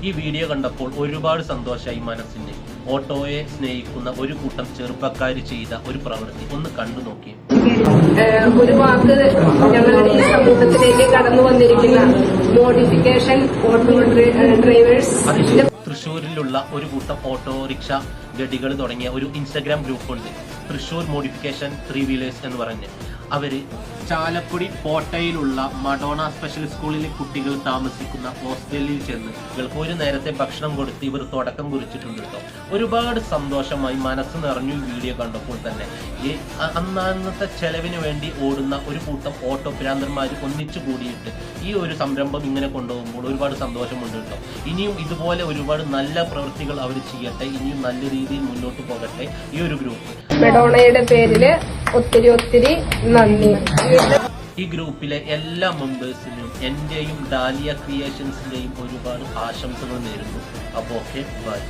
ഈ വീഡിയോ കണ്ടപ്പോൾ ഒരുപാട് സന്തോഷമായി മനസ്സിന്. ഓട്ടോയെ സ്നേഹിക്കുന്ന ഒരു കൂട്ടം ചെറുപ്പക്കാർ ചെയ്ത ഒരു പ്രവൃത്തി ഒന്ന് കണ്ടു നോക്കി. ഒരു വാക്ക് ഞങ്ങളുടെ ഈ സമൂഹത്തിലേക്ക് കടന്നു വന്നിരിക്കുന്ന മോഡിഫിക്കേഷൻ ഓട്ടോ ഡ്രൈവേഴ്സ്. തൃശ്ശൂരിലുള്ള ഒരു കൂട്ടം ഓട്ടോറിക്ഷ ഗഡികൾ തുടങ്ങിയ ഒരു ഇൻസ്റ്റഗ്രാം ഗ്രൂപ്പുണ്ട്, തൃശ്ശൂർ മോഡിഫിക്കേഷൻ 3 വീലേഴ്സ് എന്ന് പറഞ്ഞ്. അവര് ചാലക്കുടി കോട്ടയിലുള്ള മഡോണ സ്പെഷ്യൽ സ്കൂളിലെ കുട്ടികൾ താമസിക്കുന്ന ഹോസ്റ്റലിൽ ചെന്ന് ഇവർക്ക് ഒരു നേരത്തെ ഭക്ഷണം കൊടുത്ത് ഇവർ തുടക്കം കുറിച്ചിട്ടുണ്ട് കേട്ടോ. ഒരുപാട് സന്തോഷമായി, മനസ്സ് നിറഞ്ഞു ഈ വീഡിയോ കണ്ടപ്പോൾ തന്നെ. ഈ അന്നത്തെ ചെലവിന് വേണ്ടി ഓടുന്ന ഒരു കൂട്ടം ഓട്ടോ ഭ്രാന്തന്മാർ ഒന്നിച്ചു കൂടിയിട്ട് ഈ ഒരു സംരംഭം ഇങ്ങനെ കൊണ്ടുപോകുമ്പോൾ ഒരുപാട് സന്തോഷമുണ്ട് കേട്ടോ. ഇനിയും ഇതുപോലെ ഒരുപാട് നല്ല പ്രവൃത്തികൾ അവർ ചെയ്യട്ടെ, ഇനിയും നല്ല രീതിയിൽ മുന്നോട്ട് പോകട്ടെ ഈ ഒരു ഗ്രൂപ്പ്. മഡോണയുടെ പേരില് ഒത്തിരി നന്ദി. ഈ ഗ്രൂപ്പിലെ എല്ലാ മെമ്പേഴ്സിനും എന്റെയും ഡാലിയ ക്രിയേഷൻസിന്റെയും ഒരുപാട് ആശംസകൾ നേരുന്നു. അപ്പോൾ ഓക്കെ, ബൈ.